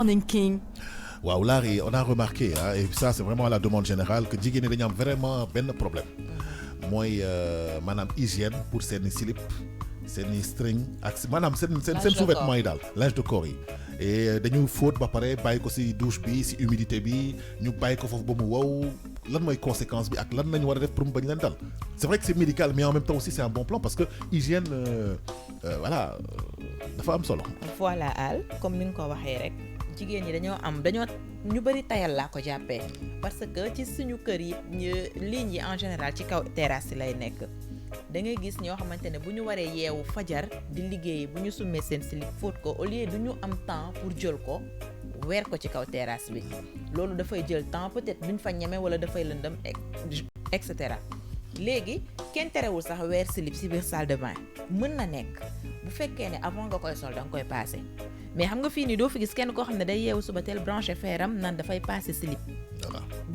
Morning King. waaw Larry on a remarqué et ça c'est vraiment à la demande générale que jigéen ñi dañu am vraiment benn problème mooy maanaam hygiène pour seen slip seen string ak maanaam seen sous-vêtements yi daal linge de corps yi et dañu fóot ba pare bàyyi ko ci douche bi ci humidité bi ñu bàyyi ko foofu ba mu wow lan mooy conséquence bi ak lan nañu war a def pour mu bañ leen dal c'est vrai que c'est médical mais en même temps aussi c'est un bon plan parce que hygiène voilà dafa am solo. voilà Al comme ni nga ko waxee rek jigéen ñi dañoo ñu bëri tayal laa ko jàppee parce que ci suñu kër yi lignes yi en général ci kaw terrasse yi lay nekk da ngay gis ñoo xamante ne bu ñu waree yeewu fajar di liggéey bu ñu summee seen slip fóot ko au lieu du ñu am temps pour jël ko weer ko ci kaw terrasse bi loolu dafay jël temps peut-être duñ fa ñeme wala dafay lëndëm et cetera léegi kenn terewul sax weer slip ci biir salle de bain mën na nekk bu fekkee ne avant nga koy sol da nga koy passé mais xam nga fii nii doo fi gis kenn koo xam ne day yeewu suba teel branché feeram naan dafay passé slip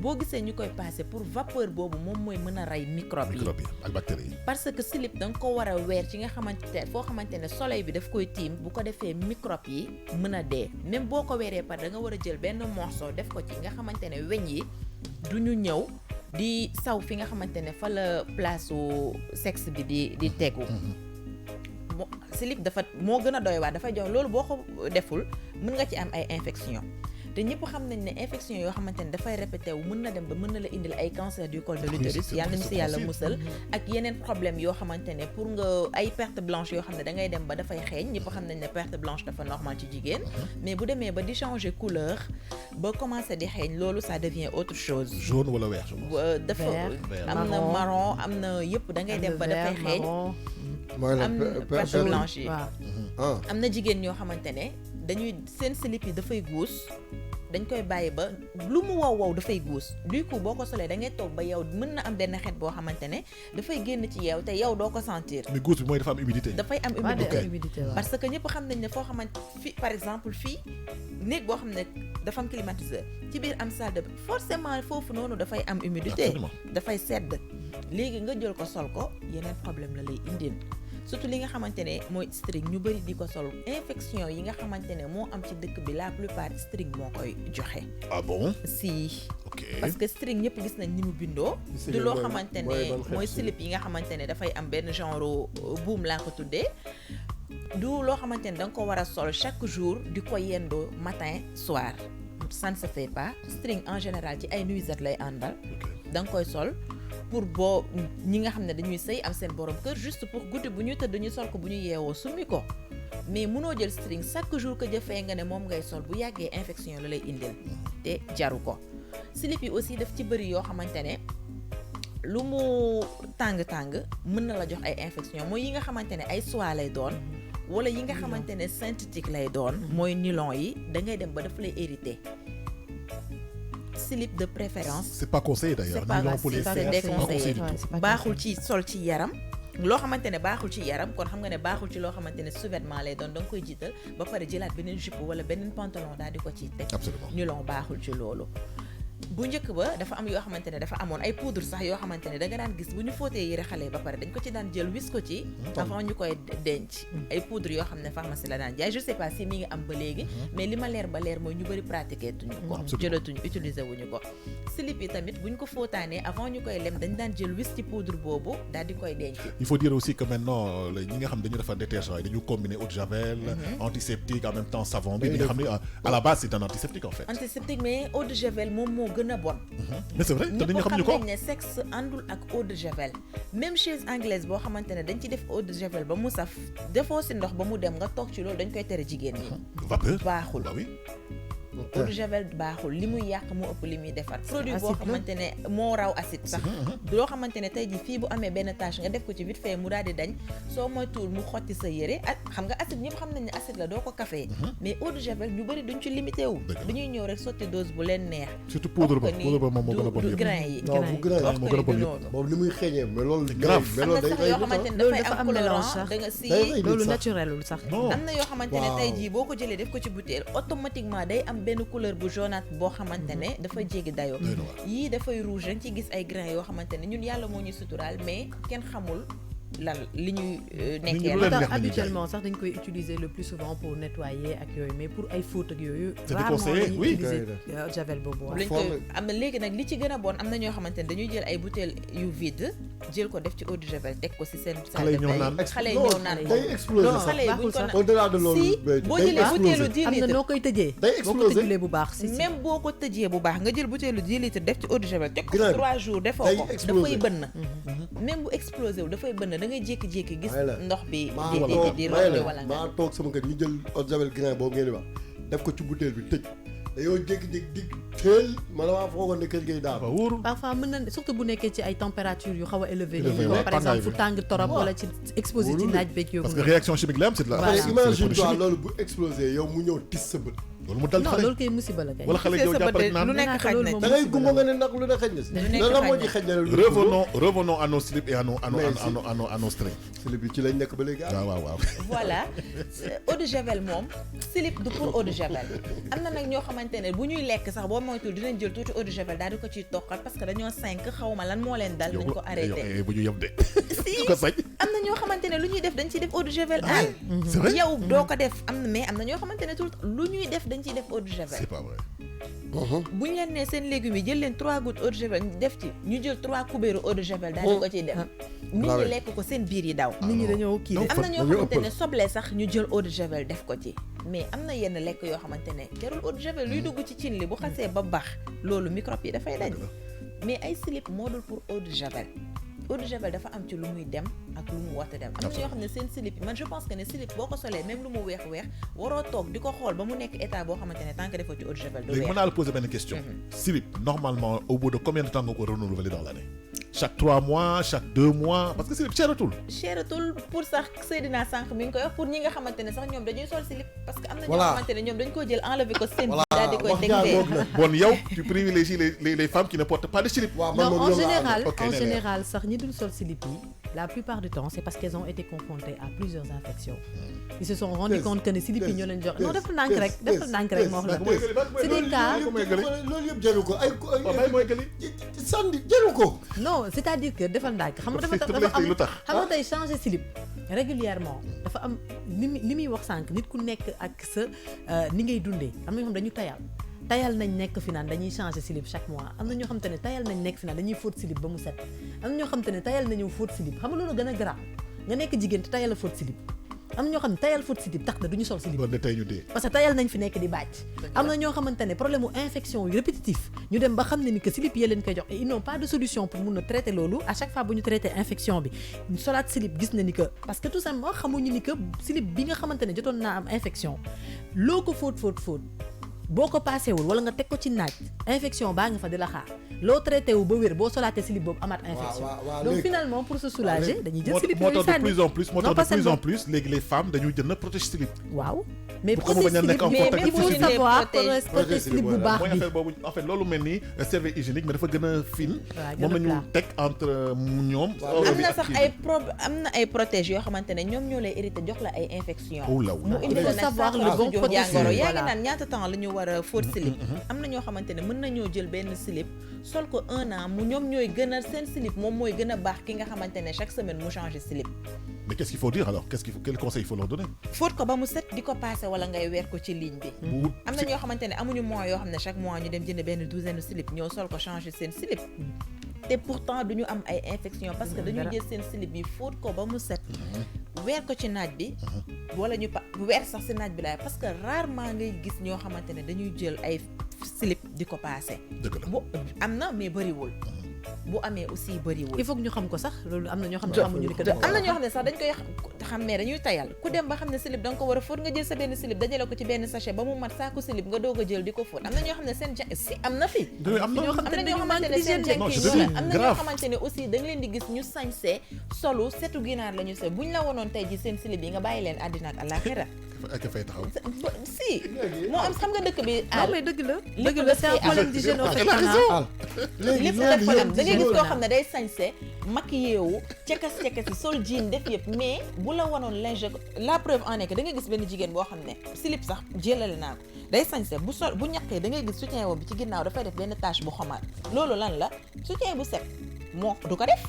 boo gisee ñu koy passé pour vapeur boobu moom mooy mën a rey microbe yi ak bactéries yi parce que slip da nga ko war a weer ci nga xamante foo xamante ne soleil bi daf koy tiim bu ko defee microbe yi mën a dee même boo ko weeree par da nga war a jël benn morceau def ko ci nga xamante ne weñ yi du ñu ñëw di saw fi nga xamante ne fa la place u sexe bi di tegu slip dafa moo gën a doy waar dafay jox loolu boo ko deful mën nga ci am ay infection te ñëpp xam nañ ne infection yoo xamante ne dafay répété wu mën na dem ba mën na la indil ay cancer du col de l'utérus yàlla nañu si yàlla musal ak yeneen problème yoo xamante ne pour nga ay perte blanche yoo xam ne da ngay dem ba dafay xeeñ ñëpp xam nañ ne perte blanche dafa normal ci jigéen mais bu demee ba di changer couleur ba commencé di xeeñ loolu ça devient autre chose jaune wala vert dafa am na marron am na yëpp da ngay dem ba dafay xeeñ am perte blanche yi am na jigéen ñoo xamante ne dañuy seen slip yi dafay guus dañ koy bàyyi ba lu mu wow dafay guus du coup boo ko solee da ngay toog ba yow mën na am benn xeet boo xamante ne dafay génn ci yow te yow doo ko sentir. mais guus bi mooy dafa am humidité. dafay am humidité parce que ñëpp xam nañ ne foo xamante fii par exemple fii néeg boo xam ne dafa am climatiseur ci biir am salle de bain forcément foofu noonu dafay am humidité. dafay sedd léegi nga jël ko sol ko yeneen problème la lay indil. surtout li nga xamante ne mooy string ñu bëri di ko sol infection yi nga xamante ne moo am ci dëkk bi la plupart string moo koy joxe. ah bon si. ok parce que string ñëpp gis nañ ni mu bindoo. du loo xamante ne mooy slip yi nga xamante ne dafay am benn genre buum laa ko tuddee. du loo xamante ne da nga ko war a sol chaque jour di ko yendoo matin soir ça ne se fait pas string en général ci ay nuisettes lay àndal. da nga koy sol. pour boo ñi nga xam ne dañuy sëy am seen borom kër juste pour guddi bu ñuy tëdd ñu sol ko bu ñu yeewoo summi ko mais munoo jël string chaque jour que jëfee nga ne moom ngay sol bu yàggee infection la lay indil te jaru ko slip yi aussi daf ci bëri yoo xamante ne lu mu tàng-tàng mën na la jox ay infection mooy yi nga xamante ne ay soie lay doon wala yi nga xamante ne synthétique lay doon mooy nylon yi da ngay dem ba daf lay irriter slip de préférence. c'est pas conseillé d'ailleurs. c'est déconseillé baaxul ci sol ci yaram loo xamante ne baaxul ci yaram kon xam nga ne baaxul ci loo xamante ne sous-vêtement lay doon da nga koy jiital ba pare jëlaat beneen jupe wala beneen pantalon daal di ko ci teg. absolument nylon baaxul ci loolu. bu njëkk ba dafa am yoo xamante ne dafa amoon ay poudre sax yoo xamante ne da nga daan gis bu ñu fóotee yëre xale ba pare dañ ko ci daan jël wis ko ci avant ñu koy denc ay poudre yoo xam ne pharmacie la daan jaay je sais pas si mi ngi am ba léegi mais li ma leer ba leer mooy ñu bëri pratiquer tuñu ko jëlatuñu utiliser wuñu ko slip yi tamit bu ñu ko fóotaanee avant ñu koy lem dañ daan jël wis ci poudre boobu daal di koy denc. il faut dire aussi que maintenant ñi nga xam dañu defar détergent yi dañu combiner eau de javel antiseptique en même temps savon bi nga xam ne à la base c'est un antiseptique en fait. antiseptique mais eau de javel moom moo gën a bon. mais c'est vrai te dañu xam ñu ko ñëpp xam nañ ne sexe àndul ak eau de javel même chaise anglaise boo xamante ne dañ ci def eau de javel ba mu saf defoo si ndox ba mu dem nga toog ci loolu dañ koy tere jigéen ñi. vapeur baaxul bah oui. eau de javel baaxul li muy yàq moo ëpp li muy defar. produit boo xamante ne moo raw acide sax. loo xamante ne tey jii fii bu amee benn tache nga def ko ci vite fait mu daal di dañ soo moytuwul mu xotti sa yére ak xam nga acide ñëpp xam nañ ne acide la doo ko café mais eau de javel ñu bëri duñ ci limité wu. dañuy ñëw rek sotti dose bu leen neex. surtout poudre ba moom moo gën a bon du grain yi. non bu grain yi moo gën a bon yëpp. moom ni muy xeeñee mais loolu. grave am na sax yoo xamante ne dafay am colorant da nga si loolu naturelul sax. am na yoo xamante ne tey jii boo ko jëlee def ko ci bouteille automatiquement day am benn couleur bu jaunâtre boo xamante ne dafay jéggi dayoo. yii dafay rouge dañ ci gis ay grains yoo xamante ne ñun yàlla moo ñuy suturaal mais kenn xamul lan li ñuy nekkee lu leen neex habituellement sax dañ koy utiliser le plus souvent pour nettoyer ak yooyu mais pour ay fautes ak yooyu c'est rarement déconseillé, dañuy oui. utiliser javel boobu lañ ko am na léegi nag li ci gën a bon am na ñoo xamante ne dañuy jël ay bouteilles yu vide jël ko def ci eau de javel teg ko si seen Xale yi ñëw naan. xale yi ñëw naan day exploser Non, sax. xale yi buñ ko baaxul sax. naan Au-delà de loolu si boo jëlee butéelu 10 am na litres noo koy tëjee Day boo ko exploser. tëjulee bu baax si même boo ko tëjee bu baax nga jël butéelu 10 litres def ci eau de javel teg ko Grain bi 3 jours defoo day ko exploser. dafay bënn même bu explosé wu dafay bënn da ngay jékki-jékki gis May la. ndox bi maa di toog di may roole la wala nga maa toog sama kër ñu jël eau de javel grain boobu ngeen di wax def ko ci bouteille bi tëj dañoo jékki-jékki dig teel man damaa foogoon ne kër gi daal. dafa wóorul. parfois mën na surtout bu nekkee ci ay température yu xaw a élevé Élevé, yi ouais, par exemple fu tàngaay bi. tàng torop wala ci exposé ci Wóorul. naaj beeg yooyu parce que réaction chimique la am c'est de la. Voilà. c'est des imagine produits toi chimiques. loolu bu explosé yow mu ñëw tis sa bët. loolu mu dal non xale. loolu kay musiba la kay wala xale yow jàpp rek naan. lu nekk xaj na da ngay gumba nga ne nag lu ne xëj na si. Lu nekk lan la moo xaj ci na. xëj na revenons à nos slips et à nos Mais si. à nos strings. slip bi ci lañ nekk ba léegi ah. waaw waaw waaw. voilà eau de javel moom slip du pour eau de javel am na nag ñoo xamante ne bu ñuy lekk sax boo moytul dinañ jël tuuti eau de javel daal di ko ciy toqal parce que dañoo 5 xawma lan moo leen dal nañ ko arrêté bu ñu yem de. si ko sañ. am na ñoo xamante ne lu ñuy def dañ ciy def eau de javel Ah, c'est vrai? yow doo ko def am na mais am na ñoo xamante ne tout lu ñuy def dañ ciy def eau de javel c'est pas vrai. bu ñu leen nee seen légumes yi jël leen 3 gouttes eau de javel def ci ñu jël 3 kubéeru eau de javel daal di ko ciy def nit ñi lekk ko seen biir yi daw nit ñi dañoo kii de am na ñoo dañoo xamante ne ëppal. soble sax ñu jël eau de javel def ko ci mais am na yenn lekk yoo xamante ne jarul eau de javel luy dugg ci cin li bu xasee ba baax loolu microbe yi dafay dañ mais ay slip moo dul pour eau de javel eau de javel dafa am ci lu muy dem ak lu mu wata dem am na ñoo xam ne seen slip man je pense que ne slip boo ko solee même lu mu weex weex waroo toog di ko xool ba mu nekk état boo xamante ne tant que defoo ci eau de javel du léegi weex mën naa la poser benn question. slip normalement au bout de combien de temps nga ko renouveler dans l'année? chaque 3 mois chaque 2 mois parce que slip cheratul. cheratul pour sax Seydina sànq mi ngi koy wax pour ñi nga xamante ne sax ñoom dañuy sol slip parce que am na ñoo Voilà. xamante ne ñoom dañ ko jël enlever ko seen Voilà, daal di koy wax teg jaa fee. ngoog nag. bon yow tu privilégies les femmes qui ne portent pas de slip. waaw man non moom en ñoom laa général Ok, en nee na. général sax ñi dul sol slip yi la plupart du temps c'est parce qu'elles ont été confrontées à plusieurs infections ils se sont rendu compte que ne slip yi ñoo leen jox non defal ndànk rek defal ndànk rek ma wax la ko c'est des cas loolu yëpp jëlu ko ay waaw bàyyi mooy gëli. sànni jëlu ko. non c'est-à-dire que defal ndànk xam nga dafa Parce que dafa am lu tax. xam nga tey changer slip régulièrement dafa am li muy wax sànq nit ku nekk ak sa ni ngay dundee am na ñoo xam dañu tayal nañ nekk fi naan dañuy changer slip chaque mois am na ñoo xam te ne tayal nañ nekk fi naan dañuy fóot slip ba mu set am na ñoo xam te ne tayal nañu fóot slip xam nga loolu gën a garaaw nga nekk jigéen te tayal a fóot slip am na ñoo xam ne tayal fóot slip tax na duñu sol slip bon de tey ñu dee. parce que tayal nañ fi nekk di bàcc am na ñoo xamante ne problème mu infection yu répétitif ñu dem ba xam ne ni que slip yee leen koy jox et ils n'ont pas de solution pour mun a traiter loolu à chaque fois bu ñu traiter infection bi solaat slip gis na ni que parce que tout simplement xamuñu ni que slip bi nga xamante ne jotoon naa am infection loo ko fóot boo ko paasewul wala nga teg ko ci naaj infection baa nga fa di la xaar loo traité wu ba wér boo solaatee slip boobu amaat infection donc finalement pour se soulager dañuy jël slip moo yooyu tax de sànni plus en plus léegi les femmes dañuy jënd protège slip. waaw mais Pour que mu bañ a nekk en mais contact il faut physique. savoir Protège protéger slip bu baax mooy bi affaire boobu en fait loolu mel ni serviette hygiénique mais dafa gën a fine. gën moom a la ñu plat. teg entre ñoom. am na sax ay am na ay protège yoo xamante ne ñoom ñoo lay hérité jox la ay infection Oh là là. mu indi Il faut la nag savoir saafara le bon su jox protège. jàngoro yaa ngi Voilà. naan ñaata temps la ñu war a fóot slip am na ñoo xamante ne mën nañoo jël benn slip sol ko 1 an mu ñoom ñooy gën a seen slip moom mooy gën a baax ki nga xamante ne chaque semaine mu changer slip Mais qu'est-ce qu'il faut dire alors quel conseil il faut leur donner? fóot ko ba mu set di ko passé wala ngay weer ko ci ligne bi Bu- am na ñoo xamante ne amuñu mois yoo xam ne chaque mois ñu dem jënd benn douzaine slip ñoo sol ko changer seen slip te pourtant duñu am ay infection parce que dañu jël seen slip bi fóot ko ba mu set weer ko ci naaj bi wala ñu weer sax si naaj bi laay parce que rarement ngay gis ñoo xamante ne dañuy jël ay slip di ko passé dëgg la. bu am na mais bëriwul bu amee aussi bëriwul il faut que ñu xam ko sax loolu am na ñoo xam ne xamuñu ni que am na ñoo xam ne sax dañ koy xam mais dañuy tayal ku dem ba xam ne slip da nga ko war a fóot nga jël sa benn slip dajale ko ci benn sachet ba mu mat saaku slip nga doog a jël di ko fóot am na ñoo xam ne seen si am na fi Dëgg am na. ñoo xam am na te ne ñoo dañu xamante manque ne seen d'hygiène Non, jekki je te wala dis, am na ñoo grave. xamante ne aussi da nga leen di gis ñu sañsee solu setu ginaar la ñu se buñ la wonoon tey ji seen slip yi nga bàyyi leen àddina ak àllaaxira ak fay taxaw. si moo am xam nga dëkk bi non mais dëgg la lépp dëgg la c'est un daf koy problème am. d'hygiène au fait Elle a raison. lépp dafa am da ngay gis koo xam ne day sañse maquillé wu cekas-cekas yi sol jean def yëpp mais bu la wanoon linge la preuve en est que da ngay gis benn jigéen boo xam ne slip sax jëlale naa ko day sañse bu sol bu ñaqee da ngay gis soutien woom bi ci ginnaaw dafay def benn tache bu xomaat loolu lan la soutien bu set moo du ko def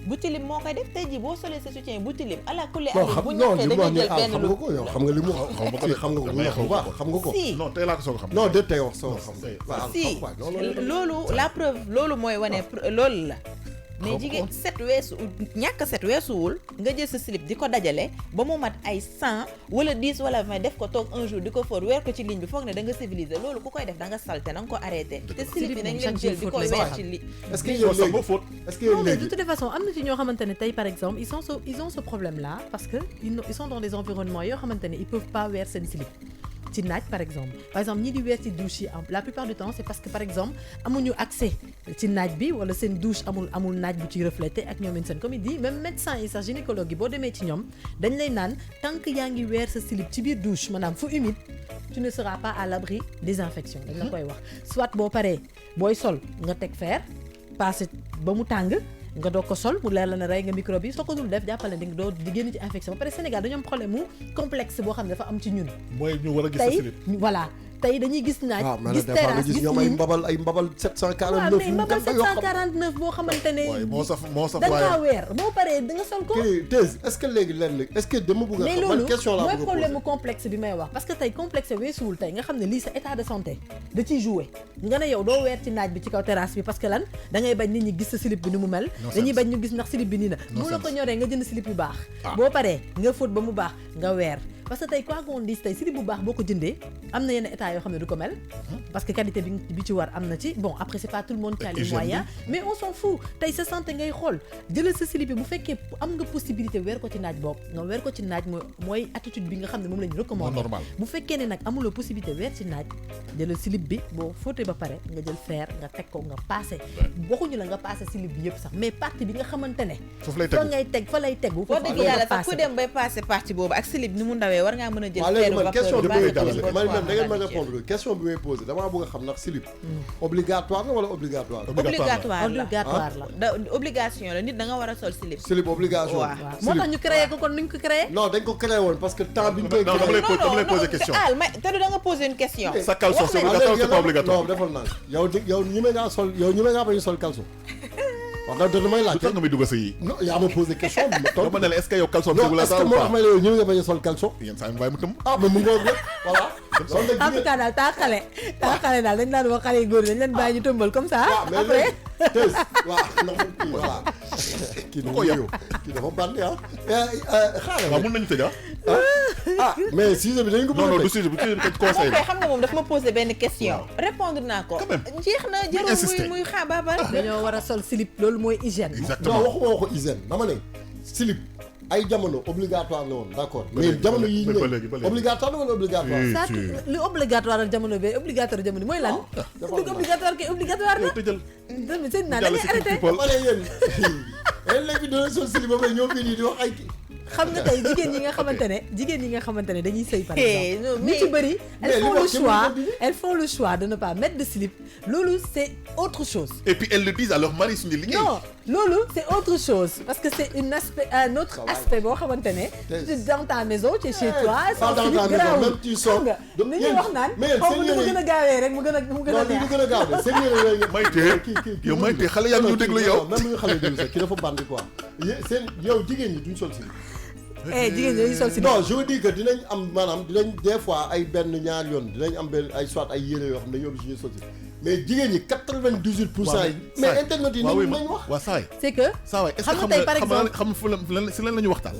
bu tilim moo koy def tey jii boo solee sa soutien bu tilim ala kulli non ali xam bu non ñàkkee li mu wax dañuy nii jël benn xam lu nga ko yow xam nga li mu wax xaw ma ko de. xam nga ko mais bu baax xam nga ko si non tey laa ko soog a xam. non déet tey wax soo xam waaw si loolu la preuve loolu mooy wane loolu la mais jigéen set weesu ñàkk set weesuwul nga jël sa slip di ko dajale ba mu mat ay 100 wala 10 wala 20 def ko toog un jour di ko fóot weer ko ci ligne bi foog ne da nga civiliser loolu ku koy def da nga salte na nga ko arrêté te slip bi nañ leen jël di ko weer ci li est-ce que yow léegi est-ce que yow non mais de léegi toute façon am na ci ñoo xamante ne tey par exemple ils ont ce problème là parce que ils sont dans des environnements yoo xamante ne ils peuvent pas weer seen slip ci naaj par exemple ñi di weer ci douche yi la plupart du temps c'est parce que par exemple amuñu accès ci naaj bi wala seen douche amul naaj bu ci reflété ak ñoom seen comme il dit même médecin yi sax gynécologue yi boo demee ci ñoom dañ lay naan tant que yaa ngi weer sa slip ci biir douche maanaam fu humide tu ne seras pas à l'abri des infections dañ la koy wax soit boo paree booy sol nga teg fer passé ba mu tàng nga doog ko sol mu leer la ne rey nga microbe yi soo ko dul def jàppale ne doo di génn ci infection ba pare Sénégal dañoo am problème mu complexe boo xam ne dafa am ci ñun. mooy ñu war a gis sa slip. voilà tey dañuy gis naaj. gis terrasse gis ñoom ay mbabal 749. waaw mais mbabal 749 boo xamante ne. waaye moo saf da ngaa weer boo paree da nga sol ko. kii Thèse est-ce que léegi lenn est-ce que dama bëgg a. mais xam loolu question la mooy problème mu complexe bi may wax parce que tey complexe weesuwul tey nga xam ne lii sa état de santé da ciy joué nga ne yow doo weer ci naaj bi ci kaw terrasse bi parce que lan da ngay bañ nit ñi gis sa slip bi ni mu mel. dañuy bañ ñu gis ndax slip bi nii na. bu la ko ñoree nga jënd slip yu baax. boo paree nga fóot ba mu baax nga weer parce que tey quoi qu'on dise tey slip bu baax boo ko jëndee am na yenn état yoo xam ne du ko mel parce que qualité bi ci war am na ci bon après c'est pas tout le monde qui a les moyens mais on s'en fout tey sa santé ngay xool jëlal sa slip bi bu fekkee am nga possibilité weer ko ci naaj boobu nga weer ko ci naaj mooy attitude bi nga xam ne moom la ñu recommandé bu fekkee ne nag amuloo possibilité weer ci naaj jëlal slip bi boo fóotee ba pare nga jël fer nga teg ko nga passé waxuñu la nga passé slip bi yëpp sax mais partie bi nga xamante ne fa ngay teg fa lay tegu boo dëgg yàlla sax ku dem bay passé partie boobu ak slip ni mu ndawee war ngaa mën a jël fer question bi may posé damaa bëgg a xam ndax slip obligatoire la wala obligatoire la obligation la nit da nga war a sol slip obligation moo tax ñu créé ko kon nuñ ko créé non dañ ko créé woon parce que temps bi ñu koy dama lay poser question te du da nga poser une question sa caleçon c'est obligatoire c'est pas obligatoire non defal naa yow ñi me ngaa bañ sol caleçon wax nga damay laaj. lu tax nga may dugg sa yi. non yaa ma posé question bi ma toog. dama ne la est-ce que yow caleçon non est-ce que moo tax may la yow ñëw nga bañ a sol caleçon. yenn saa yi mu bàyyi mu tëmb. ah mais mu ngoog rek voilà. en tout cas daal taa xale daal dañ daan wax xale yu góor dañ leen bàyyi ñu tëmbal comme ça. après tës waaw ndax kii voilà. kii dafa bandi ah. xaaral waaw mën nañu tëj ah mais sujet bi dañ ko. non du sujet bi conseil la. xam nga moom daf ma posé benn question. répondre naa ko. jeex na jarul muy xaabaabal. dañoo war a sol slip loolu mooy hygiène. exactement non waxuma ko hygiène dama ne slip ay jamono obligatoire la woon d'accord mais jamono yi ñu ne obligatoire la wala obligatoire. ça lu obligatoire la jamono bi obligatoire jamono mooy lan. lu obligatoire kay obligatoire la. tëjal tamit sëñ naa dañuy arrêté. ma ne yéen léegi doon sol slip ba may ñëw fii nii di wax ay xam nga tey jigéen yi nga xamante ne dañuy sëy par exemple ñu ci bëri elles font le choix de ne pas mettre de slip loolu c'est autre chose. et puis elles le disent à leur mari suñu liggéey. non loolu c'est autre chose parce que c'est un autre aspect boo xamante ne tu es dans ta maison tu es chez toi sans slip garaawul xam nga ni ñuy wax naan xaw ma mu gën a gaawee rek mu gën a neex. yow Mayte xale yaa ngi ñu déglu yow. même ñu xale déglu sax ki dafa bandi quoi seen yow jigéen ñi duñ sol slip. jigéen ñi sol si non je veux dire que dinañ am maanaam dinañ des fois ay benn ñaar yoon dinañ am benn ay soit ay yére yoo xam ne dañoo bis ñu sol si mais jigéen ñi 98% yi. mais internet yi nañ wax. waaw saa yi c'est que saa waay est-ce xam nga tey par exemple xam nga si lan la ñu waxtaan.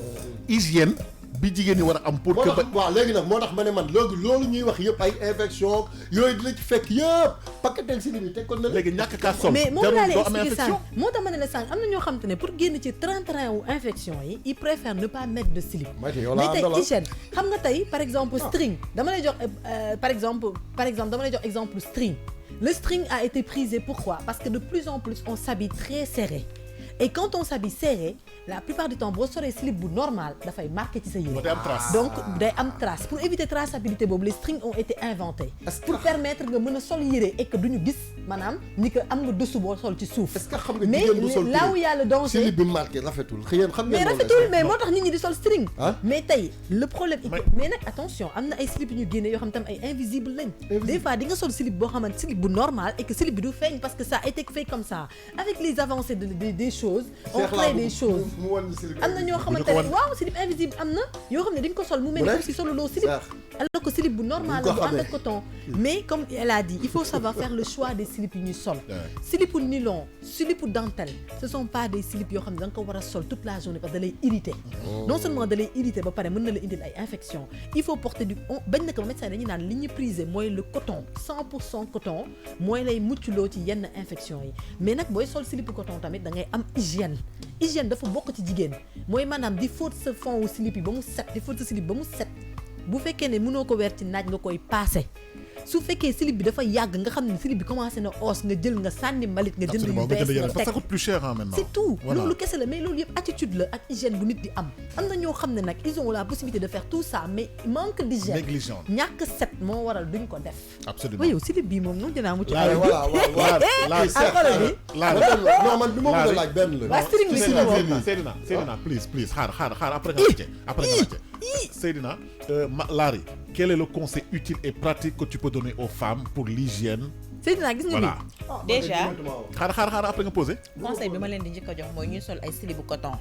hygiène bi jigéen ñi war a am pour que. waaw léegi nag moo tax ma ne man loolu ñuy wax yëpp ay infection yooyu dina ci fekk yëpp paquetel si bi teg ko na léegi ñàkk kaa sol mais moom laa lay expliquer sànq moo tax ma ne la sànq am na ñoo xam te ne pour génn ci 30 wu infection yi ils préfèrent ne pas mettre de slip mais tey hygiène xam nga tey par exemple string dama lay jox par exemple dama lay jox exemple string le string a été prisé pourquoi parce que de plus en plus on s'habille très serré et quand on s'habille serré la plupart du temps boo solee slip bu normal dafay marqué ci sa yére donc day am trace pour éviter traçabilité boobu les strings ont été inventés pour permettre nga mën a sol yére et que duñu gis maanaam ni que am nga dessous boo sol ci suuf est-ce que xam nga jigéen bu sol mais là où y a le danger slip bi marqué rafetul xëy xam mais rafetul mais moo tax nit ñi di sol string mais tey le problème mais nag attention am na ay slip yu ñu génne yoo xam tam ay invisible lañ des fois di nga sol slip boo xamante slip bu normal et que slip bi du feeñ parce que ça a été fait comme ça avec les avancées des choses choses on crée des choses am na ñoo xamante ne waaw slip invisible am na yoo xam ne dañ ko sol mu mel ni aussi soluloo slip alors que slip bu normal la bu ànd ak coton mais comme elle a dit il faut savoir faire le choix des slips yu ñuy sol slipu nylon slipu dentelle ce sont pas des slips yoo xam ne da nga ko war a sol toute la journée parce que da lay irriter non seulement da lay irriter ba pare mën na la indil ay infections il faut porter du bañ na ko ba médecin dañuy naan li ñu priser mooy le coton 100% coton mooy lay muccloo ci yenn infection yi mais nag booy sol slipu coton tamit da ngay am hygiène dafa bokk ci jigéen mooy maanaam di fóot sa fond wu slip yi ba mu set di fóot sa slip ba mu set bu fekkee ne mënoo ko weer ci naaj nga koy paase su fekkee slip bi dafa yàgg nga xam ne slip bi commencé na os nga jël nga sànni mbalit nga jënd yu bees nga teg ça coûte plus cher maintenant c'est tout loolu kese la mais loolu yëpp attitude la ak hygiène bu nit di am na ñoo xam ne nag ils ont la possibilité de faire tout ça mais manque d'hygiène négligence ñàkk set moo waral duñ ko def absolument yow slip bii moom noonu dinaa mucc non man bi ma bëgg a laaj benn la Seydina please xaar après nga wàcce Seydina Lari quel est le conseil utile et pratique que tu peux donner aux femmes pour l'hygiène Seydina gis nga voilà déjà xaar après nga posé conseil bi ma leen di njëkk a jox mooy ñuy sol ay slip bu coton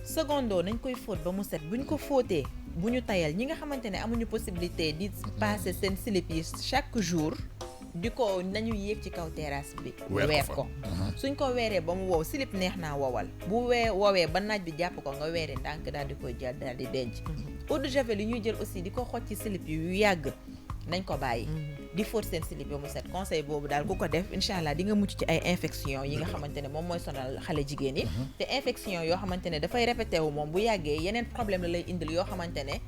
secondo nañ koy fóot ba mu set buñ ko fóotee bu ñu tayal ñi nga xamante ne amuñu possibilité di passer seen slip yi chaque jour di ko nañu yéeg ci kaw terrasse bi weer ko suñ ko weeree ba mu wow slip neex naa wowal bu woowee ba naaj bi jàpp ko nga weeree ndànk daal di koy jël daal di denc eau de javel yi ñuy jël aussi di ko xoj ci slip yu yàgg nañ ko bàyyi di fóot seen slip ba mu set conseil boobu daal ku ko def incha allah di nga mucc ci ay infection yi nga xamante ne moom mooy sonal xale jigéen yi te infection yoo xamante ne dafay répété wu moom bu yàggee yeneen problème la lay indil yoo xamante ne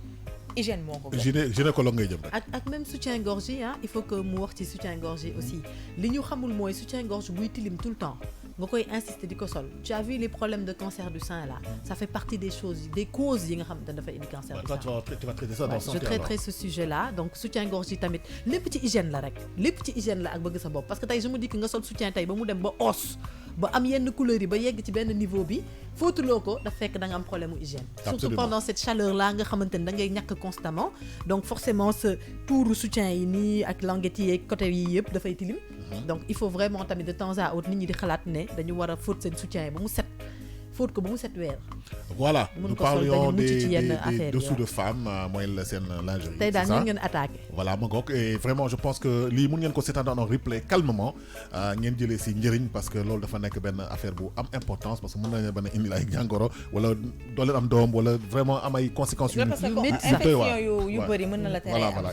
hygiène moo ko gynécologue ngay jëm rek ak même soutien-gorge yi il faut que mu wax ci soutien-gorge yi aussi li ñu xamul mooy soutien-gorge buy tilim tout le temps nga koy insister di ko sol tu as vu les problèmes de cancer du sein là ça fait partie des choses des causes yi nga xam ne dafay indi cancer du sein tu vas traiter ça dans je traiterai ce sujet là donc soutien-gorge yi tamit lépp ci hygiène la rek lépp ci hygiène la ak bëgg sa bopp parce que tey je me dis que nga sol soutien tey ba mu dem ba os ba am yenn couleur yi ba yegg ci benn niveau bi fóotuloo ko daf fekk da nga am problème mu hygiène surtout pendant cette chaleur là nga xamante ne da ngay ñàkk constamment donc forcément ce tuuru soutien yi nii ak languette yi ak côté yi yëpp dafay tilim donc il faut vraiment tamit de temps à autre nit ñi di xalaat ne dañu war a fóot seen soutien yi ba mu set fóot ko ba mu set weer voilà nous parlions des dessous de femmes mooy la seen lingerie tey daal ñu ngeen attaqué voilà ma ngoog et vraiment je pense que lii mun ngeen ko seetaan en replay calmement ngeen jëlee si njëriñ parce que loolu dafa nekk benn affaire bu am importance parce que mën nañu benn indil ay jàngoro wala doo leen am doom wala vraiment am ay conséquences yu infection yu bëri mën na la tere am